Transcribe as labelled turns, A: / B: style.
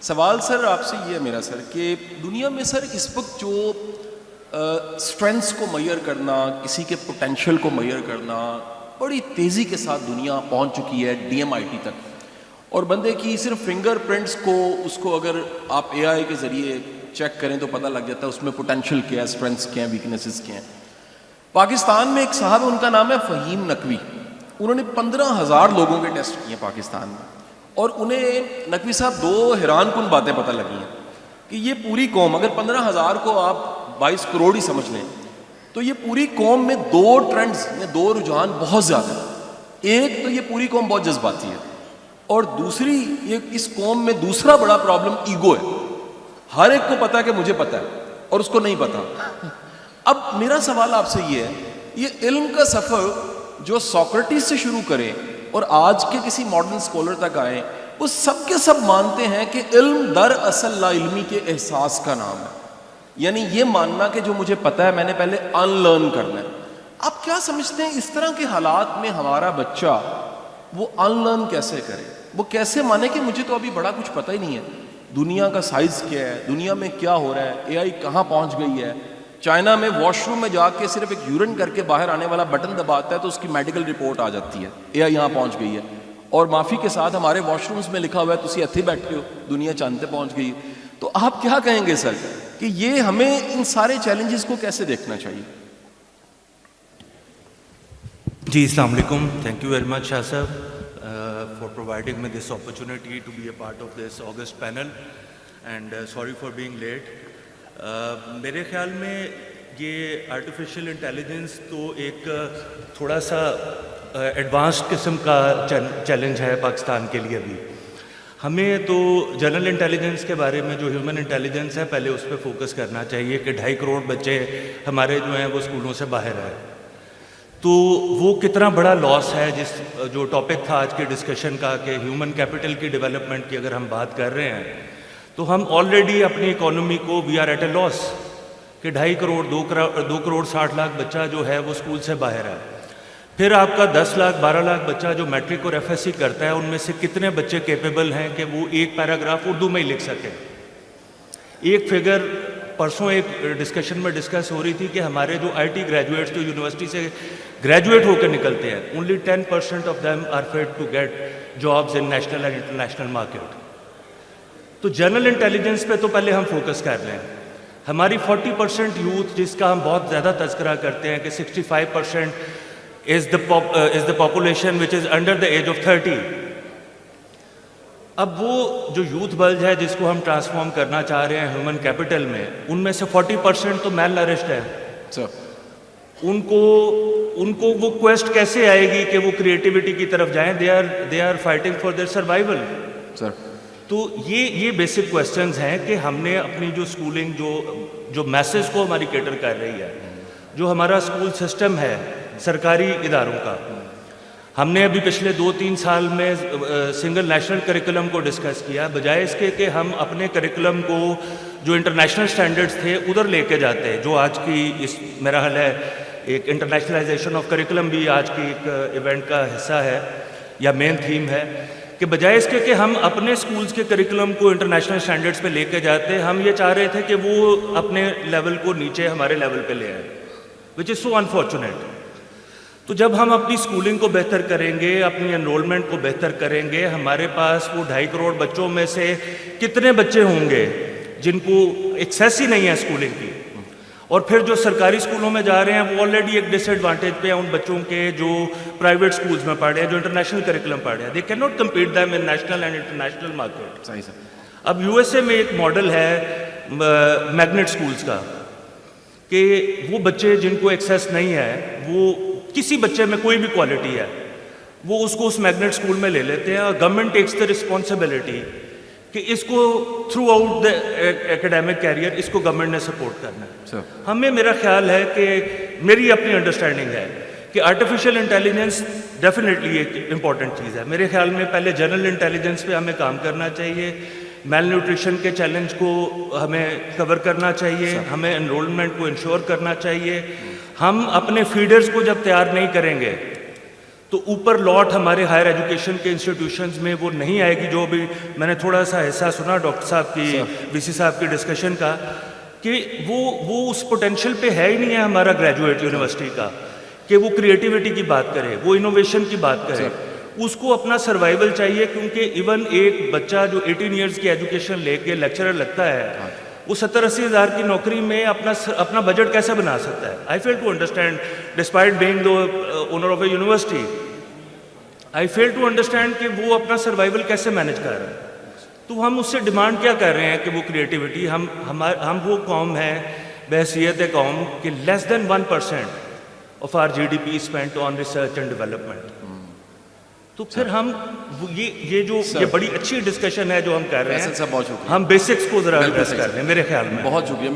A: سوال سر آپ سے یہ ہے میرا سر کہ دنیا میں سر اس وقت جو اسٹرینتھس کو میئر کرنا، کسی کے پوٹینشیل کو میئر کرنا بڑی تیزی کے ساتھ دنیا پہنچ چکی ہے ڈی ایم آئی ٹی تک، اور بندے کی صرف فنگر پرنٹس کو اس کو اگر آپ اے آئی کے ذریعے چیک کریں تو پتہ لگ جاتا ہے اس میں پوٹینشیل کیا ہے، اسٹرینتھس کیا ہیں، ویکنیسز کیا ہیں۔ پاکستان میں ایک صاحب ان کا نام ہے فہیم نقوی، انہوں نے 15,000 لوگوں کے ٹیسٹ کیے پاکستان میں، اور انہیں نقوی صاحب دو حیران کن باتیں پتہ لگی ہیں کہ یہ پوری قوم، اگر 15,000 کو آپ 22 کروڑ ہی سمجھ لیں تو یہ پوری قوم میں دو ٹرینڈز یا دو رجحان بہت زیادہ ہیں۔ ایک تو یہ پوری قوم بہت جذباتی ہے، اور دوسری یہ اس قوم میں دوسرا بڑا پرابلم ایگو ہے۔ ہر ایک کو پتا ہے کہ مجھے پتا ہے اور اس کو نہیں پتا۔ اب میرا سوال آپ سے یہ ہے، یہ علم کا سفر جو سوکریٹس سے شروع کرے اور آج کے کسی ماڈرن اسکالر تک آئے، وہ سب کے سب مانتے ہیں کہ علم در اصل لا علمی کے احساس کا نام ہے، یعنی یہ ماننا کہ جو مجھے پتا ہے میں نے پہلے ان لرن کرنا ہے۔ آپ کیا سمجھتے ہیں اس طرح کے حالات میں ہمارا بچہ وہ ان لرن کیسے کرے، وہ کیسے مانے کہ مجھے تو ابھی بڑا کچھ پتہ ہی نہیں ہے، دنیا کا سائز کیا ہے، دنیا میں کیا ہو رہا ہے، اے آئی کہاں پہنچ گئی ہے۔ چائنا میں واش روم میں جا کے صرف ایک یورین کر کے باہر آنے والا بٹن دباتا ہے تو اس کی میڈیکل رپورٹ آ جاتی ہے، اے آئی یہاں پہنچ گئی ہے۔ اور معافی کے ساتھ ہمارے واش رومز میں لکھا ہوا ہے تسی اتھے بیٹھے ہو، دنیا چاند پہ پہنچ گئی ہے۔ تو آپ کیا کہیں گے سر کہ یہ ہمیں ان سارے چیلنجز کو کیسے دیکھنا چاہیے؟
B: جی السلام علیکم، تھینک یو ویری مچ شاہ صاحب for providing me this opportunity to be a part of this August panel and sorry for being late. میرے خیال میں یہ آرٹیفیشیل انٹیلیجنس تو ایک تھوڑا سا ایڈوانسڈ قسم کا چیلنج ہے پاکستان کے لیے بھی۔ ہمیں تو جنرل انٹیلیجنس کے بارے میں جو ہیومن انٹیلیجنس ہے پہلے اس پہ فوکس کرنا چاہیے کہ 2.5 کروڑ بچے ہمارے جو ہیں وہ اسکولوں سے باہر ہیں، تو وہ کتنا بڑا لاس ہے۔ جو ٹاپک تھا آج کے ڈسکشن کا کہ ہیومن کیپٹل کی ڈیولپمنٹ کی اگر ہم بات کر رہے ہیں تو ہم آلریڈی اپنی اکانومی کو وی آر ایٹ اے لاس کہ 2.5 کروڑ 2 کروڑ 60 لاکھ بچہ جو ہے وہ اسکول سے باہر ہے۔ پھر آپ کا 10 لاکھ 12 لاکھ بچہ جو میٹرک اور ایف ایس سی کرتا ہے، ان میں سے کتنے بچے کیپیبل ہیں کہ وہ ایک پیراگراف اردو میں ہی لکھ سکیں۔ ایک فگر پرسوں ایک ڈسکشن میں ڈسکس ہو رہی تھی کہ ہمارے جو آئی ٹی گریجویٹس جو یونیورسٹی سے گریجویٹ ہو کے نکلتے ہیں، only 10% of them are fit to get jobs in national and international market. تو جنرل انٹیلیجنس پہ تو پہلے ہم فوکس کر لیں۔ ہماری 40% یوتھ جس کا ہم بہت زیادہ تذکرہ کرتے ہیں کہ 65% is the population which is under the age of 30۔ اب وہ جو یوتھ بلج ہے جس کو ہم ٹرانسفارم کرنا چاہ رہے ہیں ہیومن کیپٹل میں، ان میں سے 40% تو میل نرشڈ ہے۔ ان کو وہ کویسٹ کیسے آئے گی کہ وہ کریٹیوٹی کی طرف جائیں؟ They are fighting for their survival. تو یہ بیسک کویسچنز ہیں کہ ہم نے اپنی جو اسکولنگ جو میسز کو ہماری کیٹر کر رہی ہے، جو ہمارا اسکول سسٹم ہے سرکاری اداروں کا، ہم نے ابھی پچھلے 2-3 سال میں سنگل نیشنل کریکولم کو ڈسکس کیا، بجائے اس کے کہ ہم اپنے کریکولم کو جو انٹرنیشنل سٹینڈرڈز تھے ادھر لے کے جاتے، جو آج کی اس میرا خیال ہے ایک انٹرنیشنلائزیشن آف کریکولم بھی آج کی ایک ایونٹ کا حصہ ہے یا مین تھیم ہے، کہ بجائے اس کے کہ ہم اپنے اسکولز کے کریکولم کو انٹرنیشنل سٹینڈرڈز پہ لے کے جاتے، ہم یہ چاہ رہے تھے کہ وہ اپنے لیول کو نیچے ہمارے لیول پہ لے آئے، وچ از سو انفارچونیٹ۔ تو جب ہم اپنی اسکولنگ کو بہتر کریں گے، اپنی انرولمنٹ کو بہتر کریں گے، ہمارے پاس وہ 2.5 کروڑ بچوں میں سے کتنے بچے ہوں گے جن کو ایکسیس ہی نہیں ہے اسکولنگ کی، اور پھر جو سرکاری اسکولوں میں جا رہے ہیں وہ آلریڈی ایک ڈس ایڈوانٹیج پہ ہیں ان بچوں کے جو پرائیویٹ اسکولز میں پڑھ رہے ہیں، جو انٹرنیشنل کریکولم پڑھ رہے ہیں۔ They can not compete them in national and international market.
A: صحیح سر۔
B: اب یو ایس اے میں ایک ماڈل ہے میگنٹ اسکولز کا، کہ وہ بچے جن کو ایکسیس نہیں ہے، وہ کسی بچے میں کوئی بھی کوالٹی ہے، وہ اس کو اس میگنٹ اسکول میں لے لیتے ہیں، اور گورنمنٹ ٹیکس دا رسپانسبلٹی کہ اس کو تھرو آؤٹ دا ایکیڈیمک کیریئر اس کو گورنمنٹ نے سپورٹ کرنا ہے۔ ہمیں میرا خیال ہے کہ میری اپنی انڈرسٹینڈنگ ہے کہ آرٹیفیشیل انٹیلیجنس ڈیفینیٹلی ایک امپورٹنٹ چیز ہے۔ میرے خیال میں پہلے جنرل انٹیلیجنس پہ ہمیں کام کرنا چاہیے، میل نیوٹریشن کے چیلنج کو ہمیں کور کرنا چاہیے، ہمیں انرولمنٹ کو انشور کرنا چاہیے۔ ہم اپنے فیڈرز کو جب تیار نہیں کریں گے تو اوپر لاٹ ہمارے ہائر ایجوکیشن کے انسٹیٹیوشنز میں وہ نہیں آئے گی. جو بھی میں نے تھوڑا سا حصہ سنا ڈاکٹر صاحب کی وی سی صاحب کی ڈسکشن کا کہ وہ اس پوٹینشیل پہ ہے ہی نہیں ہے ہمارا گریجویٹ یونیورسٹی کا کہ وہ کریٹیوٹی کی بات کرے, وہ انوویشن کی بات کرے. اس کو اپنا سروائیول چاہیے, کیونکہ ایون ایک بچہ جو 18 ایئرس کی ایجوکیشن لے کے لیکچرر لگتا ہے وہ 70-80 ہزار کی نوکری میں اپنا بجٹ کیسے بنا سکتا ہے. I fail to understand despite being the owner of a university, I fail to understand کہ وہ اپنا سروائیول کیسے مینج کر رہا ہے. تو ہم اس سے ڈیمانڈ کیا کر رہے ہیں کہ وہ کریٹیوٹی, ہم وہ قوم ہیں بحیثیت قوم کہ less than 1% of our GDP spent on research and development. تو پھر ہم یہ بڑی اچھی ڈسکشن ہے جو ہم کر رہے ہیں, ہم بیسکس کو ذرا ایڈریس کر لیں میرے خیال میں.
A: بہت شکریہ.